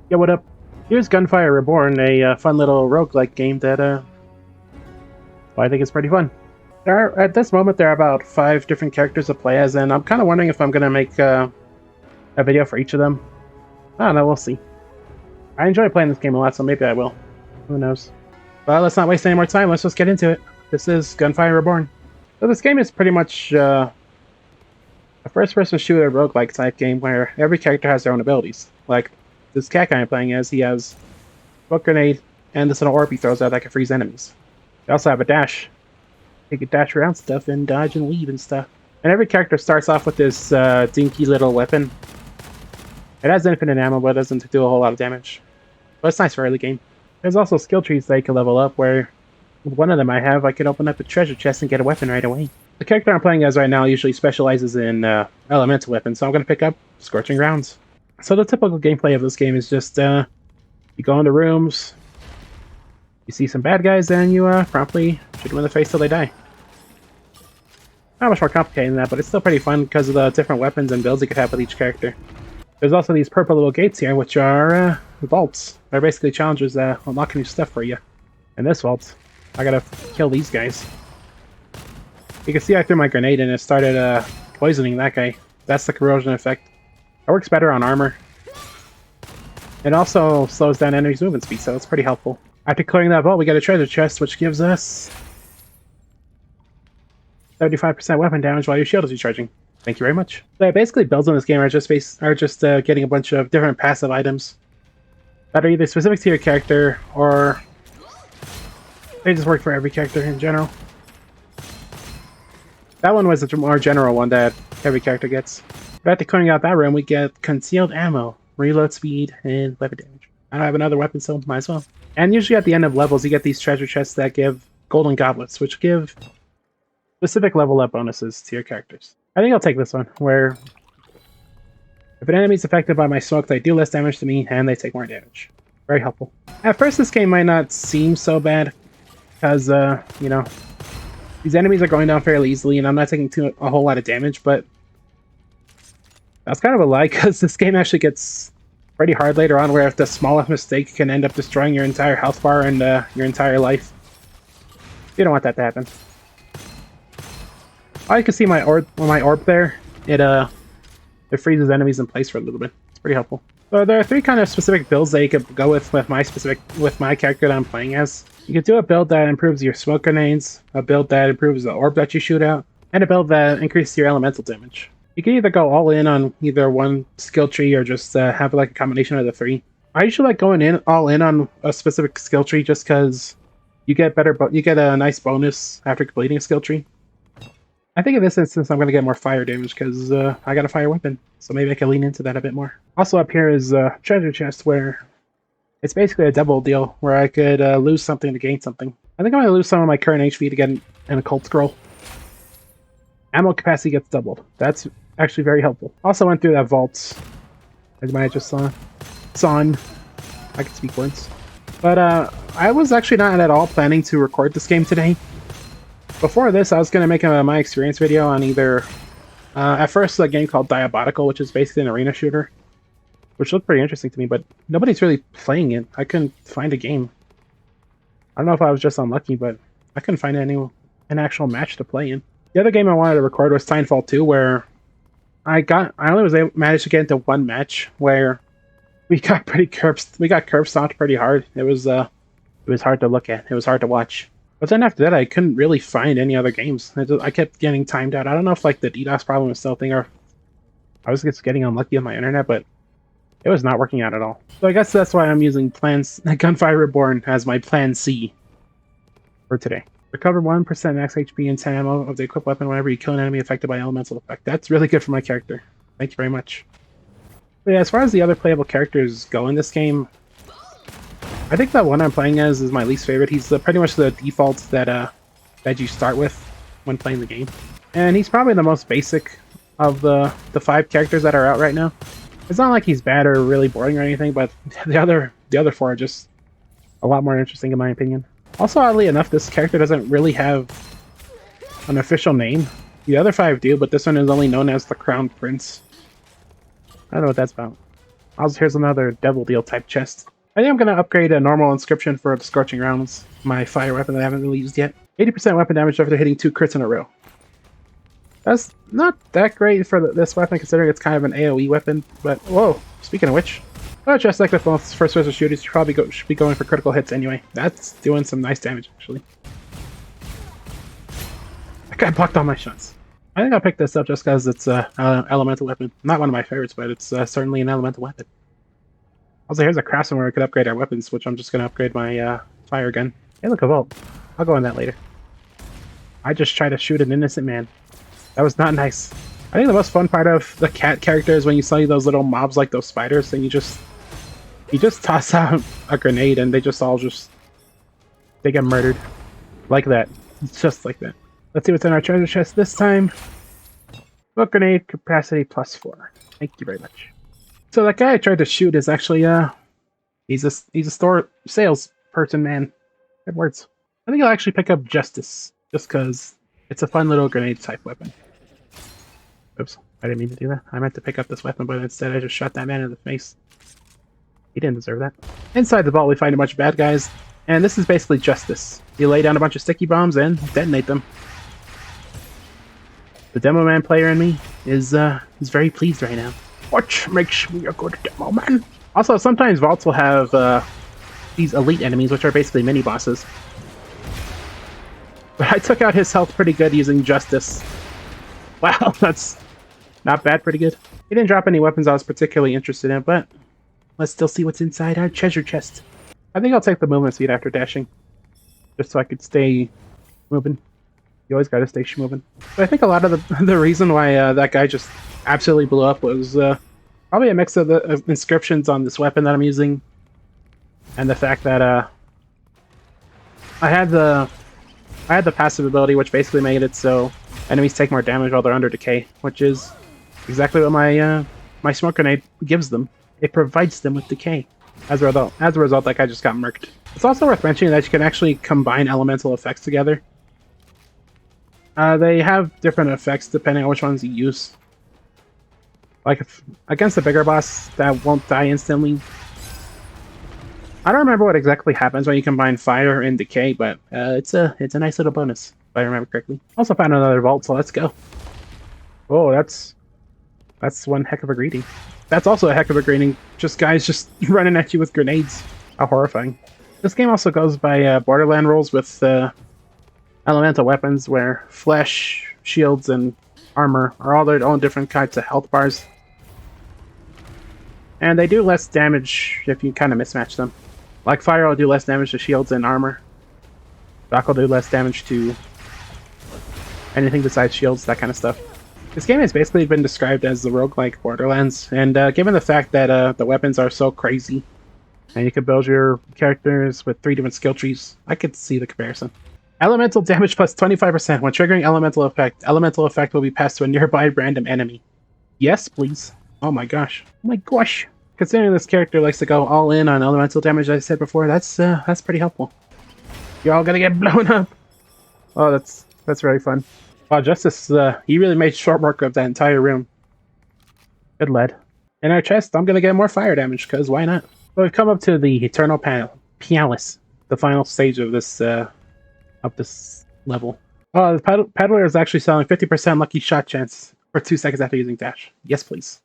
Yeah, what up? Here's Gunfire Reborn, a fun little roguelike game that I think is pretty fun. At this moment, there are about 5 different characters to play as, and I'm kind of wondering if I'm going to make a video for each of them. I don't know, we'll see. I enjoy playing this game a lot, so maybe I will. Who knows? But let's not waste any more time, let's just get into it. This is Gunfire Reborn. So this game is pretty much a first-person shooter roguelike type game where every character has their own abilities. Like this cat guy I'm playing as, he has smoke grenade and this little orb he throws out that can freeze enemies. They also have a dash. You can dash around stuff and dodge and weave and stuff. And every character starts off with this dinky little weapon. It has infinite ammo, but it doesn't do a whole lot of damage. But it's nice for early game. There's also skill trees that you can level up, where with one of them I can open up a treasure chest and get a weapon right away. The character I'm playing as right now usually specializes in elemental weapons, so I'm going to pick up Scorching Rounds. So the typical gameplay of this game is just you go into rooms, you see some bad guys, and you promptly shoot them in the face till they die. Not much more complicated than that, but it's still pretty fun because of the different weapons and builds you could have with each character. There's also these purple little gates here, which are vaults. They're basically challenges that unlock new stuff for you. In this vault, I gotta kill these guys. You can see I threw my grenade and it started poisoning that guy. That's the corrosion effect. It works better on armor. It also slows down enemies' movement speed, so it's pretty helpful. After clearing that vault, we get a treasure chest, which gives us 75% weapon damage while your shield is recharging. Thank you very much. So basically, builds in this game are just getting a bunch of different passive items that are either specific to your character or they just work for every character in general. That one was a more general one that every character gets. But after clearing out that room, we get concealed ammo, reload speed, and weapon damage. I don't have another weapon, so might as well. And usually at the end of levels, you get these treasure chests that give golden goblets, which give specific level up bonuses to your characters. I think I'll take this one, where if an enemy is affected by my smoke, they do less damage to me, and they take more damage. Very helpful. At first, this game might not seem so bad, because, you know, these enemies are going down fairly easily, and I'm not taking a whole lot of damage, but that's kind of a lie, because this game actually gets pretty hard later on, where if the smallest mistake can end up destroying your entire health bar and your entire life. You don't want that to happen. Oh, you can see my orb there. It freezes enemies in place for a little bit. It's pretty helpful. So there are 3 kind of specific builds that you could go with my character that I'm playing as. You could do a build that improves your smoke grenades, a build that improves the orb that you shoot out, and a build that increases your elemental damage. You can either go all in on either one skill tree or just have like a combination of the 3. I usually like going all in on a specific skill tree just because you get a nice bonus after completing a skill tree. I think in this instance I'm going to get more fire damage because I got a fire weapon, so maybe I can lean into that a bit more. Also up here is a treasure chest where it's basically a double deal where I could lose something to gain something. I think I'm going to lose some of my current HP to get an occult scroll. Ammo capacity gets doubled. That's actually very helpful. Also went through that vault, as you might have just saw. I can speak words. But I was actually not at all planning to record this game today. Before this, I was going to make a my experience video on either, at first, a game called Diabolical, which is basically an arena shooter, which looked pretty interesting to me, but nobody's really playing it. I couldn't find a game. I don't know if I was just unlucky, but I couldn't find an actual match to play in. The other game I wanted to record was Titanfall 2, where I only managed to get into one match where we got curb stomped pretty hard. It was hard to look at. It was hard to watch. But then after that, I couldn't really find any other games. I kept getting timed out. I don't know if like the DDoS problem was still a thing or I was just getting unlucky on my internet, but it was not working out at all. So I guess that's why I'm using Gunfire Reborn as my plan C for today. Recover 1% max HP and 10 ammo of the equipped weapon whenever you kill an enemy affected by elemental effect. That's really good for my character. Thank you very much. But yeah, as far as the other playable characters go in this game, I think that one I'm playing as is my least favorite. He's pretty much the default that you start with when playing the game. And he's probably the most basic of the 5 characters that are out right now. It's not like he's bad or really boring or anything, but the other 4 are just a lot more interesting in my opinion. Also, oddly enough, this character doesn't really have an official name. The other 5 do, but this one is only known as the Crown Prince. I don't know what that's about. Also, here's another Devil Deal type chest. I think I'm going to upgrade a normal inscription for the Scorching Rounds, my fire weapon that I haven't really used yet. 80% weapon damage after hitting 2 crits in a row. That's not that great for this weapon, considering it's kind of an AoE weapon, but whoa, speaking of which, just like the first person shooters, you probably should be going for critical hits anyway. That's doing some nice damage, actually. That guy blocked all my shots. I think I'll pick this up just because it's an elemental weapon. Not one of my favorites, but it's certainly an elemental weapon. Also, here's a craftsman where I could upgrade our weapons, which I'm just going to upgrade my fire gun. Hey, look, a vault. I'll go on that later. I just tried to shoot an innocent man. That was not nice. I think the most fun part of the cat character is when you see those little mobs like those spiders, and you just toss out a grenade and they get murdered. Like that. Just like that. Let's see what's in our treasure chest this time. Smoke grenade capacity +4. Thank you very much. So that guy I tried to shoot is actually he's a store sales person, man. Good words. I think I'll actually pick up Justice just because it's a fun little grenade type weapon. Oops, I didn't mean to do that. I meant to pick up this weapon, but instead I just shot that man in the face. He didn't deserve that. Inside the vault we find a bunch of bad guys, and this is basically Justice. You lay down a bunch of sticky bombs and detonate them. The Demo Man player in me is very pleased right now. What makes me a good Demo Man? Also, sometimes vaults will have these elite enemies, which are basically mini bosses. But I took out his health pretty good using Justice. Wow, that's not bad, pretty good. He didn't drop any weapons I was particularly interested in, but let's still see what's inside our treasure chest. I think I'll take the movement speed after dashing, just so I could stay moving. You always gotta stay moving. But I think a lot of the reason why that guy just absolutely blew up was probably a mix of the inscriptions on this weapon that I'm using, and the fact that I had the passive ability, which basically made it so enemies take more damage while they're under decay, which is exactly what my smoke grenade gives them. It provides them with decay. As a result, that guy just got murked. It's also worth mentioning that you can actually combine elemental effects together. They have different effects depending on which ones you use. Like against the bigger boss, that won't die instantly. I don't remember what exactly happens when you combine fire and decay, but it's a nice little bonus, if I remember correctly. Also found another vault, so let's go. Oh, that's one heck of a greeting. That's also a heck of a greeting. Just guys just running at you with grenades. How horrifying. This game also goes by Borderland rules with elemental weapons, where flesh, shields, and armor are all their own different kinds of health bars. And they do less damage if you kind of mismatch them. Like fire will do less damage to shields and armor. Rock will do less damage to anything besides shields, that kind of stuff. This game has basically been described as the roguelike Borderlands, and given the fact that the weapons are so crazy, and you can build your characters with 3 different skill trees, I could see the comparison. Elemental damage plus 25%. When triggering elemental effect will be passed to a nearby random enemy. Yes, please. Oh my gosh. Oh my gosh. Considering this character likes to go all in on elemental damage, as I said before, that's pretty helpful. You're all gonna get blown up. Oh, that's really fun. Wow, Justice, he really made short work of that entire room. Good lad. In our chest, I'm gonna get more fire damage, because why not? So we've come up to the Eternal Palace, the final stage of this level. Oh, the peddler is actually selling 50% lucky shot chance for 2 seconds after using dash. Yes, please.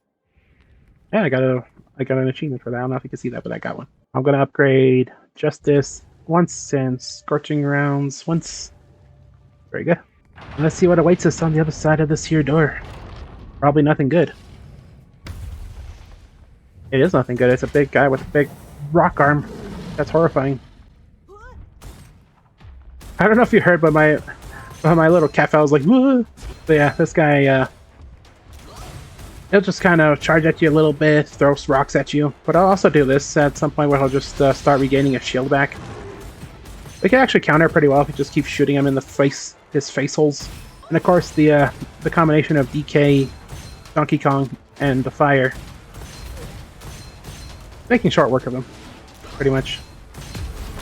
Yeah, I got an achievement for that. I don't know if you can see that, but I got one. I'm gonna upgrade Justice once and Scorching Rounds once. Very good. And let's see what awaits us on the other side of this here door. Probably nothing good. It is nothing good. It's a big guy with a big rock arm. That's horrifying. I don't know if you heard, but my little cat was like, whoa. So yeah, this guy, he'll just kind of charge at you a little bit, throw rocks at you. But I'll also do this at some point where he'll just start regaining his shield back. They can actually counter pretty well if you just keep shooting him in the face, his face holes. And of course, the combination of DK, Donkey Kong, and the fire, making short work of him, pretty much.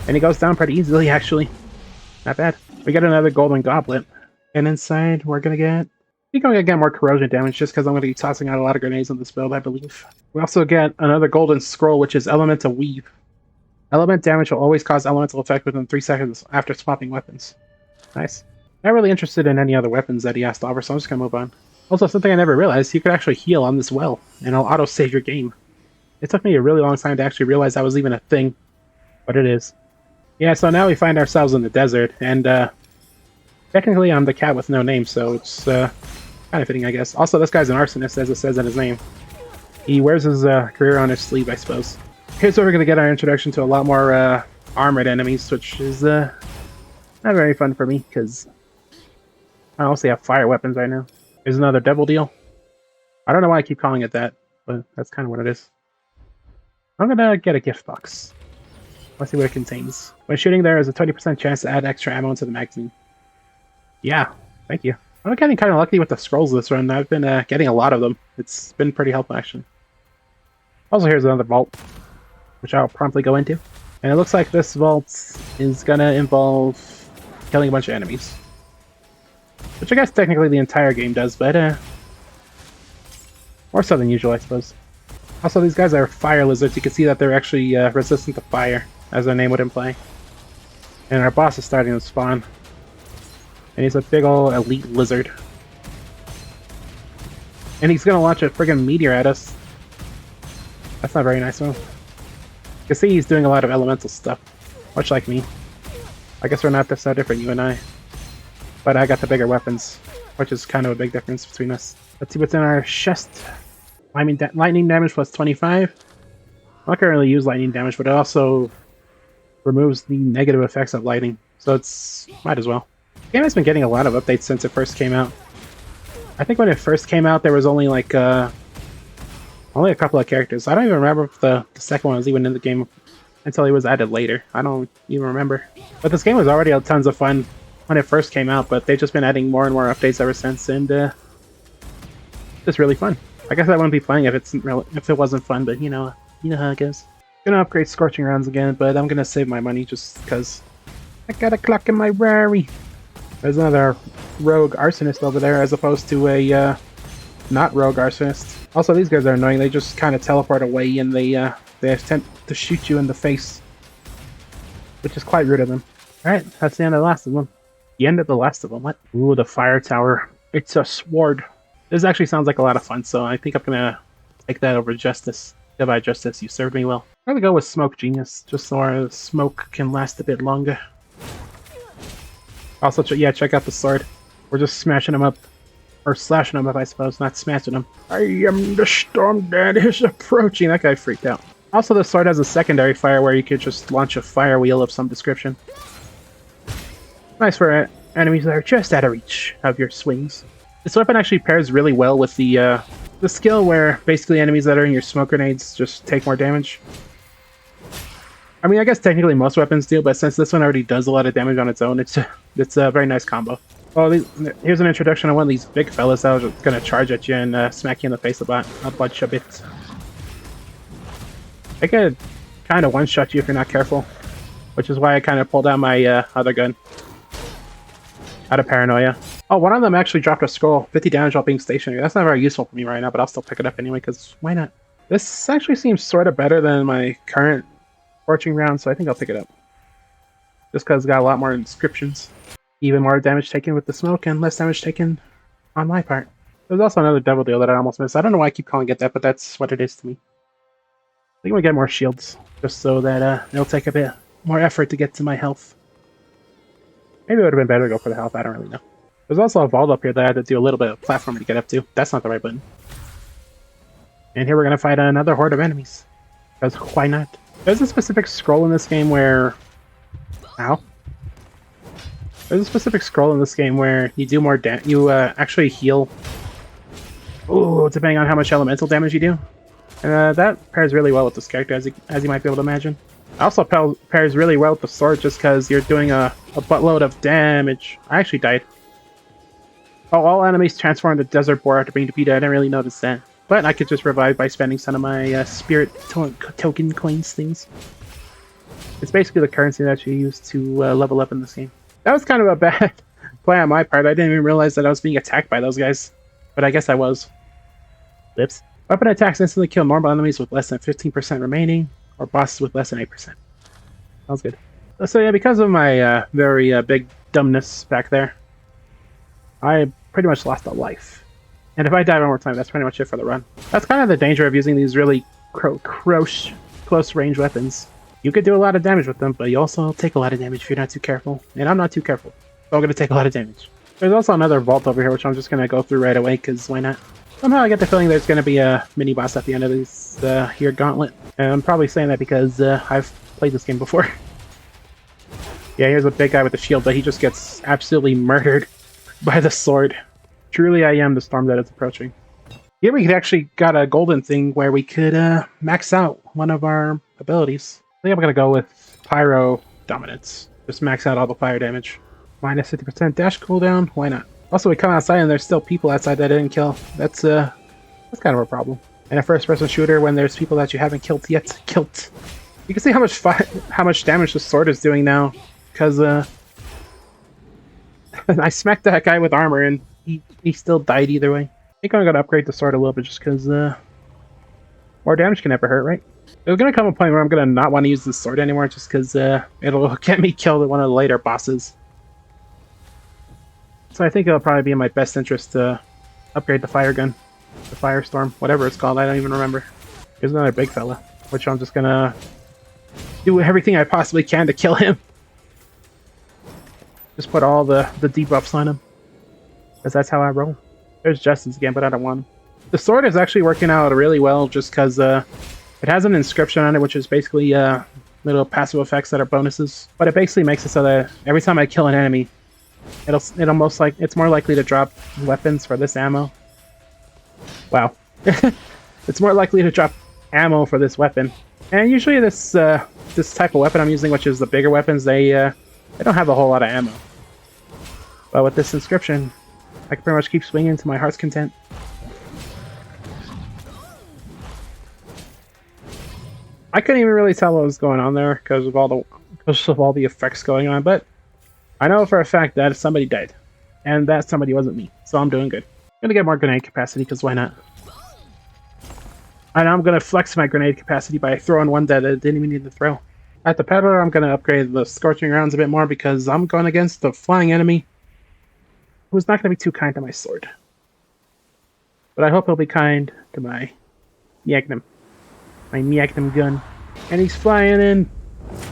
And he goes down pretty easily, actually. Not bad. We get another golden goblet, and inside we're gonna get think I'm gonna get more corrosion damage just because I'm gonna be tossing out a lot of grenades on this build, I believe. We also get another golden scroll, which is Elemental Weave. Element damage will always cause elemental effect within 3 seconds after swapping weapons. Nice. Not really interested in any other weapons that he has to offer, so I'm just gonna move on. Also, something I never realized, you could actually heal on this well, and it'll auto-save your game. It took me a really long time to actually realize that was even a thing, but it is. Yeah, so now we find ourselves in the desert, and technically I'm the cat with no name, so it's kind of fitting, I guess. Also, this guy's an arsonist, as it says in his name. He wears his career on his sleeve, I suppose. Here's where we're going to get our introduction to a lot more armored enemies, which is not very fun for me, because I also have fire weapons right now. Here's another devil deal. I don't know why I keep calling it that, but that's kind of what it is. I'm going to get a gift box. Let's see what it contains. When shooting, there is a 20% chance to add extra ammo into the magazine. Yeah, thank you. I'm getting kind of lucky with the scrolls this run. I've been getting a lot of them. It's been pretty helpful, actually. Also, here's another vault, which I'll promptly go into. And it looks like this vault is gonna involve killing a bunch of enemies. Which I guess technically the entire game does, but more so than usual, I suppose. Also, these guys are fire lizards. You can see that they're actually resistant to fire, as their name would imply. And our boss is starting to spawn. And he's a big ol' elite lizard. And he's gonna launch a friggin' meteor at us. That's not very nice of him. You can see he's doing a lot of elemental stuff, much like me. I guess we're not so different, you and I. But I got the bigger weapons, which is kind of a big difference between us. Let's see what's in our chest. Lightning damage plus 25. I can't really use lightning damage, but it also removes the negative effects of lightning, so it's might as well. The game has been getting a lot of updates since it first came out. I think when it first came out, there was only like only a couple of characters. I don't even remember if the second one was even in the game until it was added later. I don't even remember. But this game was already tons of fun when it first came out, but they've just been adding more and more updates ever since, and it's really fun. I guess I wouldn't be playing if it wasn't fun, but you know how it goes. Gonna upgrade Scorching Rounds again, but I'm gonna save my money just because I got a clock in my Rari. There's another rogue arsonist over there, as opposed to a not rogue arsonist. Also, these guys are annoying. They just kind of teleport away, and they attempt to shoot you in the face, which is quite rude of them. Alright, that's the end of the last of them. The end of the last of them, what? Ooh, the fire tower. It's a sword. This actually sounds like a lot of fun, so I think I'm gonna take that over Justice. Goodbye, Justice, you served me well. I'm gonna go with Smoke Genius, just so our smoke can last a bit longer. Also, yeah, check out the sword. We're just smashing them up. Or slashing them up, I suppose, not smashing them. I am the storm that is approaching. That guy freaked out. Also, the sword has a secondary fire where you could just launch a fire wheel of some description. Nice for enemies that are just out of reach of your swings. This weapon actually pairs really well with the skill where basically enemies that are in your smoke grenades just take more damage. I mean, I guess technically most weapons do, but since this one already does a lot of damage on its own, it's a very nice combo. Oh, here's an introduction of one of these big fellas that was going to charge at you and smack you in the face a bunch of bits. They could kind of one-shot you if you're not careful, which is why I kind of pulled out my other gun. Out of paranoia. Oh, one of them actually dropped a scroll. 50 damage while being stationary. That's not very useful for me right now, but I'll still pick it up anyway, because why not? This actually seems sort of better than my current Scorching Round, so I think I'll pick it up. Just because it's got a lot more inscriptions. Even more damage taken with the smoke and less damage taken on my part. There's also another devil deal that I almost missed. I don't know why I keep calling it that, but that's what it is to me. I think we'll get more shields, just so that it'll take a bit more effort to get to my health. Maybe it would have been better to go for the health, I don't really know. There's also a vault up here that I had to do a little bit of platforming to get up to. That's not the right button. And here we're going to fight another horde of enemies. Because why not? There's a specific scroll in this game where... Ow. There's a specific scroll in this game where you do more damage. You actually heal. Ooh, depending on how much elemental damage you do. And that pairs really well with this character, as you might be able to imagine. It also pairs really well with the sword, just because you're doing a buttload of damage. I actually died. Oh, all enemies transform into desert boar after being defeated. I didn't really notice that. But I could just revive by spending some of my spirit token coins things. It's basically the currency that you use to level up in this game. That was kind of a bad play on my part. I didn't even realize that I was being attacked by those guys. but I guess I was. Lips. Weapon attacks instantly kill normal enemies with less than 15% remaining, or bosses with less than 8%. Sounds good. So yeah, because of my very big dumbness back there, I pretty much lost a life. And if I die one more time, that's pretty much it for the run. That's kind of the danger of using these really close range weapons. You could do a lot of damage with them, but you also take a lot of damage if you're not too careful. And I'm not too careful, so I'm going to take a lot of damage. There's also another vault over here, which I'm just going to go through right away, because why not? Somehow I get the feeling there's going to be a mini-boss at the end of this here gauntlet. And I'm probably saying that because I've played this game before. Yeah, here's a big guy with a shield, but he just gets absolutely murdered by the sword. Truly I am the storm that is approaching. Here we could actually got a golden thing where we could max out one of our abilities. I think I'm going to go with Pyro Dominance. Just max out all the fire damage. Minus 50% dash cooldown, why not? Also, we come outside and there's still people outside that I didn't kill. That's kind of a problem. In a first-person shooter, when there's people that you haven't killed yet, you can see how much damage the sword is doing now. Because I smacked that guy with armor and he still died either way. I think I'm going to upgrade the sword a little bit just because more damage can never hurt, right? There's going to come a point where I'm going to not want to use this sword anymore just because it'll get me killed at one of the later bosses. So I think it'll probably be in my best interest to upgrade the fire gun. The firestorm, whatever it's called, I don't even remember. Here's another big fella, which I'm just going to do everything I possibly can to kill him. Just put all the debuffs on him. Because that's how I roll. There's Justice again, but I don't want him. The sword is actually working out really well just because it has an inscription on it, which is basically little passive effects that are bonuses. But it basically makes it so that every time I kill an enemy, it's more likely to drop weapons for this ammo. Wow. It's more likely to drop ammo for this weapon. And usually this type of weapon I'm using, which is the bigger weapons, they don't have a whole lot of ammo. But with this inscription, I can pretty much keep swinging to my heart's content. I couldn't even really tell what was going on there because of all the effects going on, but I know for a fact that somebody died. And that somebody wasn't me, so I'm doing good. I'm gonna get more grenade capacity, because why not? And I'm gonna flex my grenade capacity by throwing one that I didn't even need to throw. At the peddler, I'm gonna upgrade the scorching rounds a bit more because I'm going against the flying enemy who's not gonna be too kind to my sword. But I hope he'll be kind to my Magnum. My Magnum gun. And he's flying in.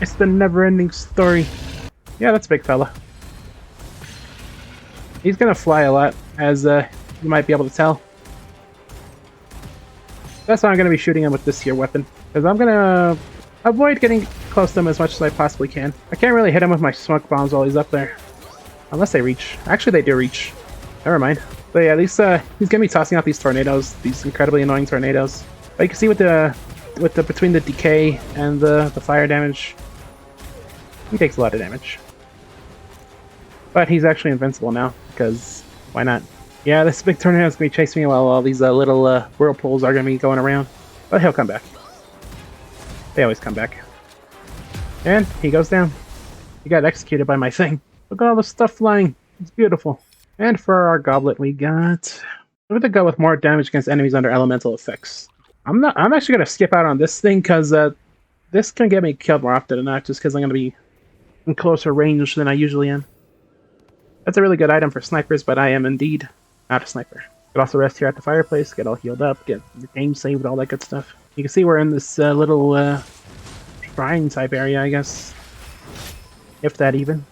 It's the never-ending story. Yeah, that's a big fella. He's gonna fly a lot, as you might be able to tell. That's why I'm gonna be shooting him with this here weapon. Because I'm gonna avoid getting close to him as much as I possibly can. I can't really hit him with my smoke bombs while he's up there. Unless they reach. Actually, they do reach. Never mind. But yeah, at least he's gonna be tossing out these tornadoes, these incredibly annoying tornadoes. But you can see with the between the decay and the fire damage, he takes a lot of damage. But he's actually invincible now, because why not? Yeah, this big tornado is going to be chasing me while all these little whirlpools are going to be going around. But he'll come back. They always come back. And he goes down. He got executed by my thing. Look at all the stuff flying. It's beautiful. And for our goblet, we got... We're going to go with more damage against enemies under elemental effects. I'm actually going to skip out on this thing, because this can get me killed more often than not, just because I'm going to be in closer range than I usually am. That's a really good item for snipers, but I am indeed not a sniper. Could also rest here at the fireplace, get all healed up, get the game saved, all that good stuff. You can see we're in this little shrine type area, I guess. If that even.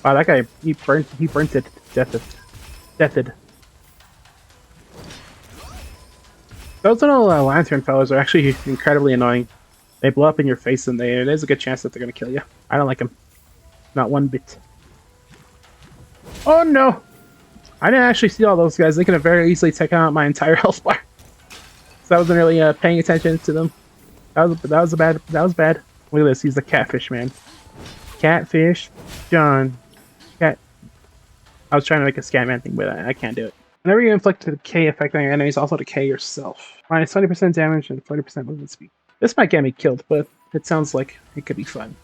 Wow, that guy, he burnt it to deathed. Those little lantern fellows are actually incredibly annoying. They blow up in your face and there's a good chance that they're going to kill you. I don't like them. Not one bit. Oh no! I didn't actually see all those guys. They could have very easily taken out my entire health bar. So I wasn't really paying attention to them. That was bad. Look at this. He's the catfish man. Catfish John. Cat. I was trying to make a Scatman thing, but I can't do it. Whenever you inflict a decay effect on your enemies, also decay yourself. Minus 20% damage and 40% movement speed. This might get me killed, but it sounds like it could be fun.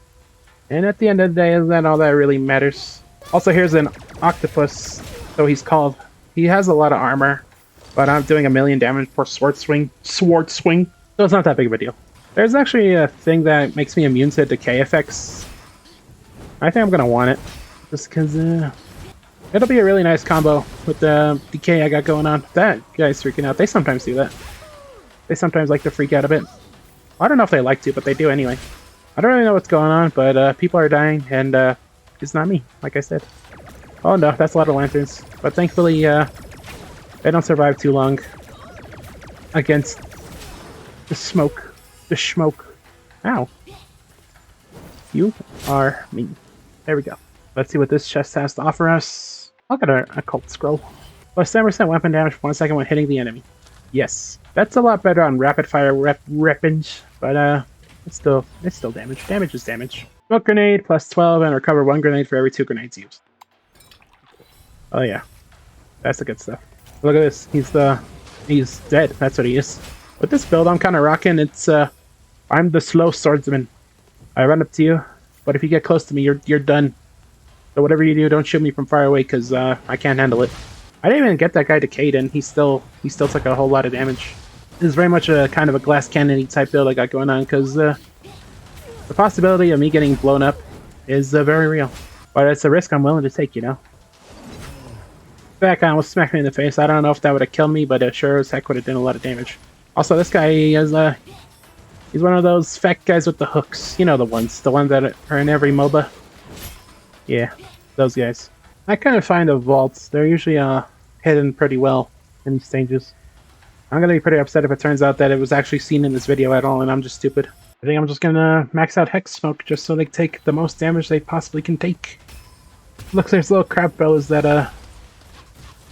And at the end of the day, isn't that all that really matters? Also, here's an octopus, so he's called He has a lot of armor, but I'm doing 1,000,000 damage per sword swing. So it's not that big of a deal. There's actually a thing that makes me immune to decay effects. I think I'm gonna want it, just because it'll be a really nice combo with the decay I got going on. That guy's freaking out. They sometimes do that. They sometimes like to freak out a bit. I don't know if they like to, but they do anyway. I don't really know what's going on, but people are dying, and it's not me, like I said. Oh no, that's a lot of lanterns. But thankfully, they don't survive too long against the smoke. The smoke. Ow. You are me. There we go. Let's see what this chest has to offer us. I'll get a occult scroll. Plus 10% weapon damage for 1 second when hitting the enemy. Yes. That's a lot better on rapid fire weapons, but it's still damage. Damage is damage. Smoke grenade plus 12 and recover 1 grenade for every 2 grenades used. Oh yeah. That's the good stuff. Look at this. He's dead. That's what he is. With this build I'm kinda rocking, it's I'm the slow swordsman. I run up to you, but if you get close to me, you're done. So whatever you do, don't shoot me from far away, because I can't handle it. I didn't even get that guy decayed, and he still took a whole lot of damage. This is very much a kind of a glass cannon-y type build I got going on, because the possibility of me getting blown up is very real. But it's a risk I'm willing to take, you know? That guy almost smacked me in the face. I don't know if that would have killed me, but it sure as heck would have done a lot of damage. Also, this guy is he's one of those fat guys with the hooks. You know the ones that are in every MOBA. Yeah, those guys. I kind of find the vaults, they're usually hidden pretty well in these stages. I'm gonna be pretty upset if it turns out that it was actually seen in this video at all and I'm just stupid. I think I'm just gonna max out Hex Smoke just so they take the most damage they possibly can take. Looks there's little crab fellas that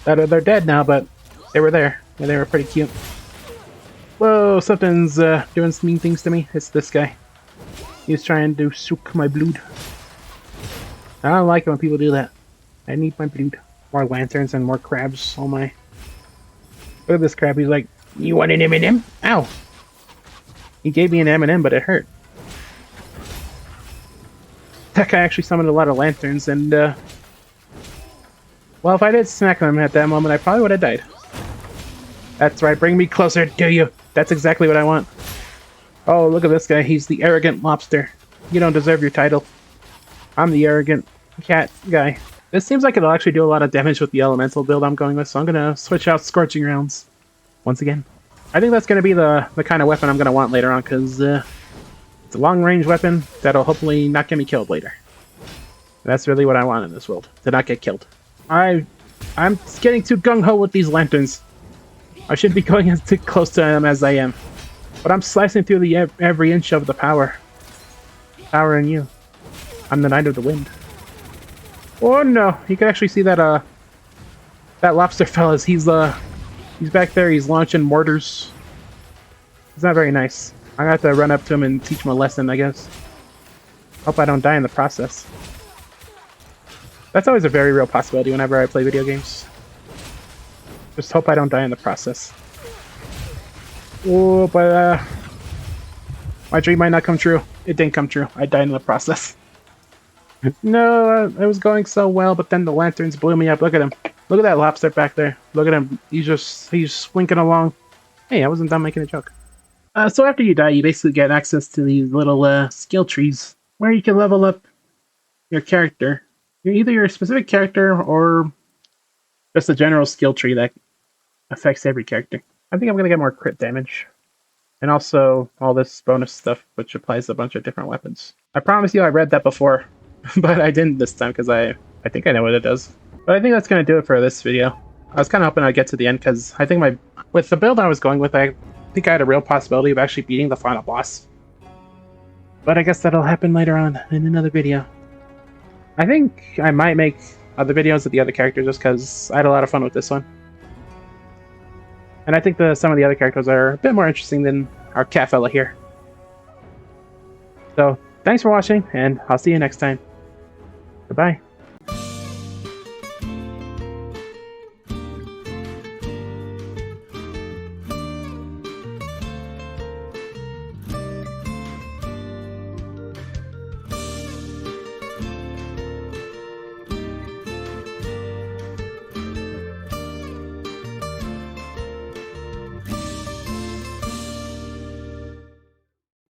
they're dead now, but they were there and they were pretty cute. Whoa, something's doing some mean things to me. It's this guy. He's trying to suck my blood. I don't like it when people do that. I need my blood. More lanterns and more crabs. Oh my. Look at this crab. He's like, you want an M&M? Ow! He gave me an M&M, but it hurt. That guy actually summoned a lot of lanterns, and well, if I did smack him at that moment, I probably would have died. That's right, bring me closer, do you? That's exactly what I want. Oh, look at this guy. He's the arrogant lobster. You don't deserve your title. I'm the arrogant cat guy. This seems like it'll actually do a lot of damage with the elemental build I'm going with, so I'm gonna switch out Scorching Rounds once again. I think that's gonna be the kind of weapon I'm gonna want later on, because it's a long-range weapon that'll hopefully not get me killed later. That's really what I want in this world, to not get killed. I'm getting too gung-ho with these lanterns. I shouldn't be going as too close to them as I am. But I'm slicing through every inch of the power. Power in you. I'm the Knight of the Wind. Oh no! You can actually see that that lobster fellas. He's back there. He's launching mortars. It's not very nice. I have to run up to him and teach him a lesson, I guess. Hope I don't die in the process. That's always a very real possibility whenever I play video games. Just hope I don't die in the process. Oh, but my dream might not come true. It didn't come true. I died in the process. No, it was going so well, but then the lanterns blew me up. Look at him. Look at that lobster back there. Look at him. He's swinking along. Hey, I wasn't done making a joke. So after you die, you basically get access to these little skill trees where you can level up your character. Either your specific character or just a general skill tree that affects every character. I think I'm going to get more crit damage. And also all this bonus stuff, which applies to a bunch of different weapons. I promise you I read that before, but I didn't this time because I think I know what it does. But I think that's going to do it for this video. I was kind of hoping I'd get to the end because I think with the build I was going with, I think I had a real possibility of actually beating the final boss. But I guess that'll happen later on in another video. I think I might make other videos with the other characters just because I had a lot of fun with this one. And I think some of the other characters are a bit more interesting than our cat fella here. So, thanks for watching, and I'll see you next time. Goodbye.